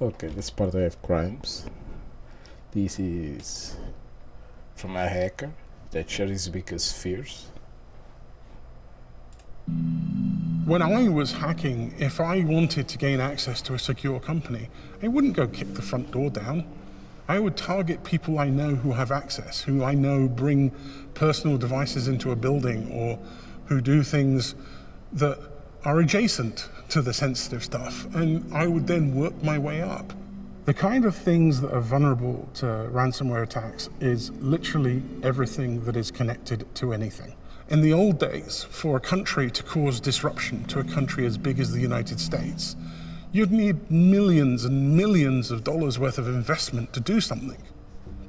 Okay, this part I have crimes. This is from a hacker that shares his biggest fears. When I was hacking, if I wanted to gain access to a secure company, I wouldn't go kick the front door down. I would target people I know who have access, who I know bring personal devices into a building, or who do things that are adjacent to the sensitive stuff, and I would then work my way up. The kind of things that are vulnerable to ransomware attacks is literally everything that is connected to anything. In the old days, for a country to cause disruption to a country as big as the United States, you'd need millions and millions of dollars worth of investment to do something.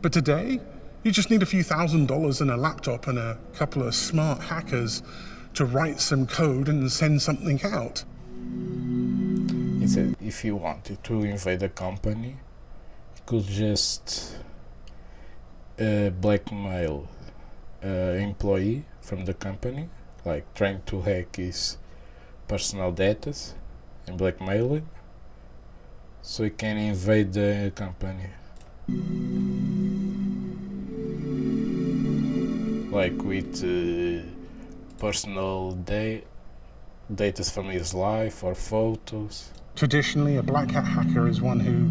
But today, you just need a few $1,000s and a laptop and a couple of smart hackers to write some code and send something out. He said if you wanted to invade a company, you could just blackmail employee from the company, like trying to hack his personal data and blackmail it, so he can invade the company. Like with personal data from his life or photos. Traditionally, a black hat hacker is one who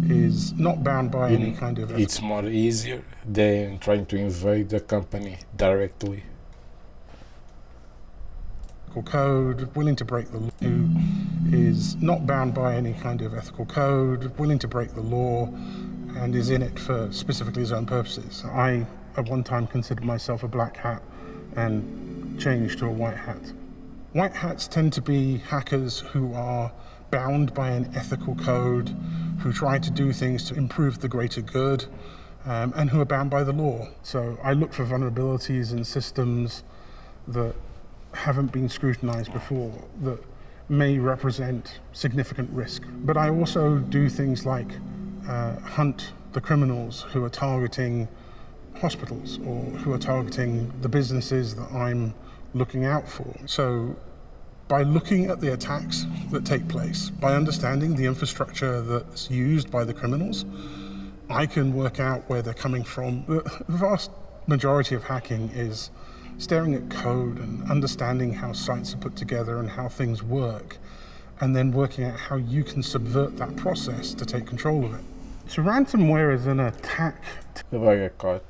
is not bound by any kind of... It's more easier than trying to invade the company directly. Code, willing to break the law, who is not bound by any kind of ethical code, willing to break the law, and is in it for specifically his own purposes. I, at one time, considered myself a black hat and changed to a white hat. White hats tend to be hackers who are bound by an ethical code, who try to do things to improve the greater good, and who are bound by the law. So I look for vulnerabilities in systems that haven't been scrutinized before, that may represent significant risk. But I also do things like hunt the criminals who are targeting hospitals or who are targeting the businesses that I'm looking out for. So by looking at the attacks that take place, by understanding the infrastructure that's used by the criminals, I can work out where they're coming from. The vast majority of hacking is staring at code and understanding how sites are put together and how things work, and then working out how you can subvert that process to take control of it. So ransomware is an attack. The bug I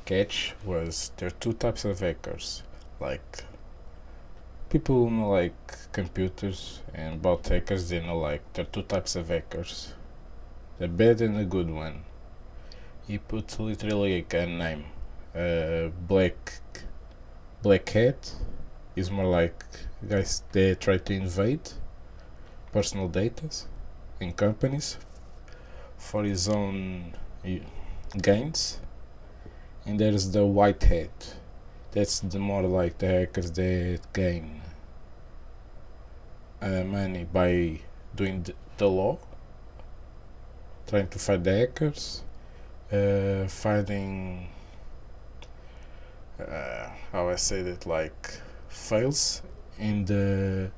catch was there are two types of hackers. Like people who know like computers, and about hackers they know like there are two types of hackers. The bad and the good one. He put literally like a name. Black hat is more like guys they try to invade personal data in companies for his own gains, and there's the white hat. That's the more like the hackers that gain money by doing the law, trying to fight the hackers, finding how I say that, like fails in the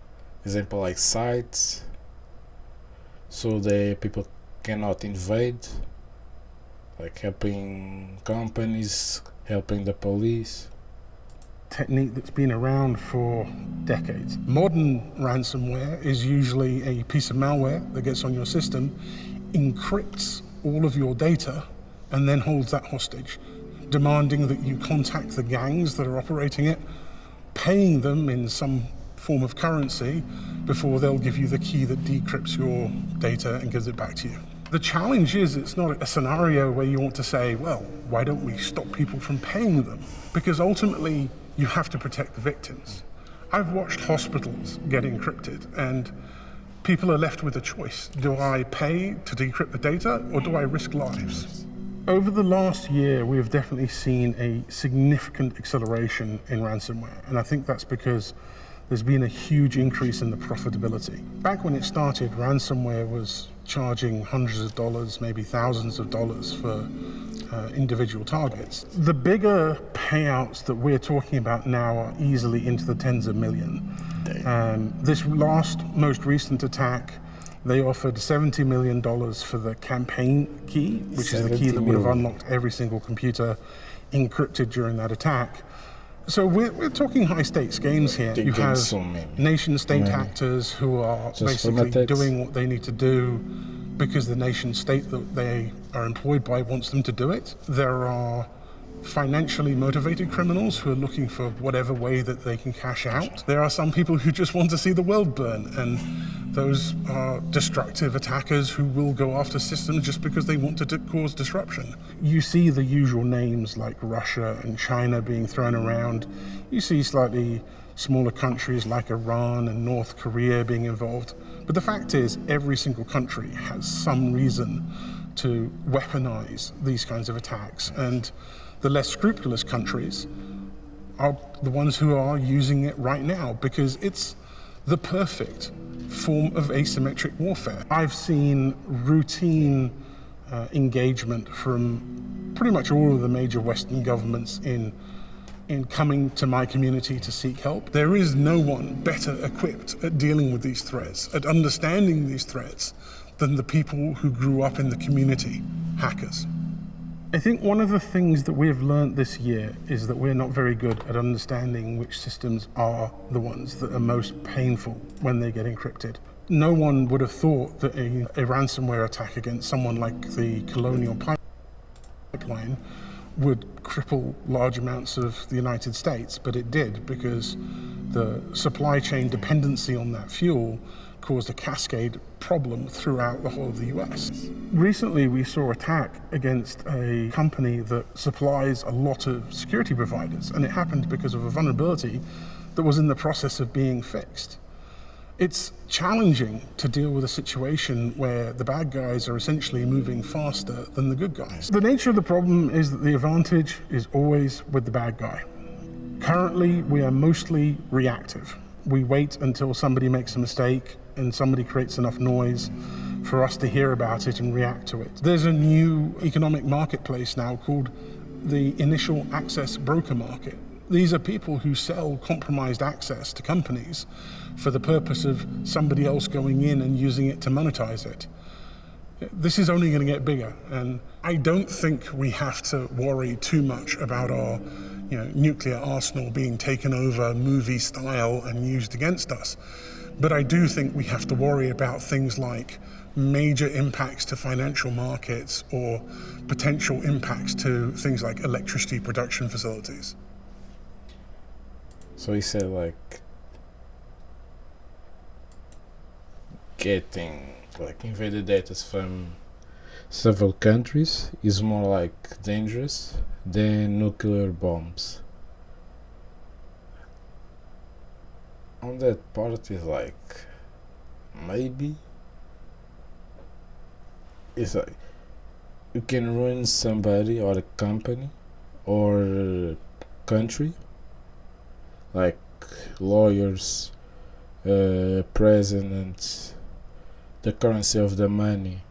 example like sites, so the people cannot invade, like helping companies, helping the police. Technique that's been around for decades. Modern ransomware is usually a piece of malware that gets on your system, encrypts all of your data, and then holds that hostage, demanding that you contact the gangs that are operating it, paying them in some form of currency before they'll give you the key that decrypts your data and gives it back to you. The challenge is it's not a scenario where you want to say, well, why don't we stop people from paying them? Because ultimately, you have to protect the victims. I've watched hospitals get encrypted, and people are left with a choice. Do I pay to decrypt the data, or do I risk lives? Over the last year, we have definitely seen a significant acceleration in ransomware, and I think that's because there's been a huge increase in the profitability. Back when it started, ransomware was charging hundreds of dollars, maybe thousands of dollars for individual targets. The bigger payouts that we're talking about now are easily into the tens of millions. This most recent attack They offered $70 million for the campaign key, which is the key that would have unlocked every single computer encrypted during that attack. So we're talking high-stakes games here. You have nation-state actors who are basically doing what they need to do because the nation-state that they are employed by wants them to do it. There are financially motivated criminals who are looking for whatever way that they can cash out. There are some people who just want to see the world burn, and those are destructive attackers who will go after systems just because they want to cause disruption. You see the usual names like Russia and China being thrown around. You see slightly smaller countries like Iran and North Korea being involved. But the fact is, every single country has some reason to weaponize these kinds of attacks, and the less scrupulous countries are the ones who are using it right now because it's the perfect form of asymmetric warfare. I've seen routine engagement from pretty much all of the major Western governments in coming to my community to seek help. There is no one better equipped at dealing with these threats, at understanding these threats, than the people who grew up in the community, hackers. I think one of the things that we've learned this year is that we're not very good at understanding which systems are the ones that are most painful when they get encrypted. No one would have thought that a ransomware attack against someone like the Colonial Pipeline would cripple large amounts of the United States, but it did because the supply chain dependency on that fuel caused a cascade problem throughout the whole of the US. Recently, we saw an attack against a company that supplies a lot of security providers, and it happened because of a vulnerability that was in the process of being fixed. It's challenging to deal with a situation where the bad guys are essentially moving faster than the good guys. The nature of the problem is that the advantage is always with the bad guy. Currently, we are mostly reactive. We wait until somebody makes a mistake and somebody creates enough noise for us to hear about it and react to it. There's a new economic marketplace now called the initial access broker market. These are people who sell compromised access to companies for the purpose of somebody else going in and using it to monetize it. This is only going to get bigger, and I don't think we have to worry too much about our nuclear arsenal being taken over movie style and used against us. But I do think we have to worry about things like major impacts to financial markets or potential impacts to things like electricity production facilities. So he said like getting like invaded data from several countries is more like dangerous than nuclear bombs. On that part is like maybe it's like you can ruin somebody or a company or a country, like lawyers, presidents, the currency of the money.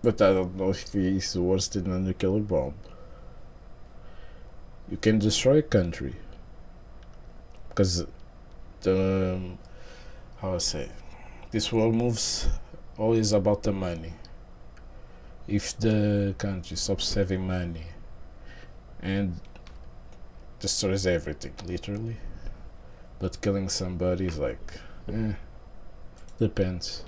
But I don't know if it's worse than a nuclear bomb. You can destroy a country because the how I say, this world moves always about the money. If the country stops having money and destroys everything, literally, but killing somebody is like, depends.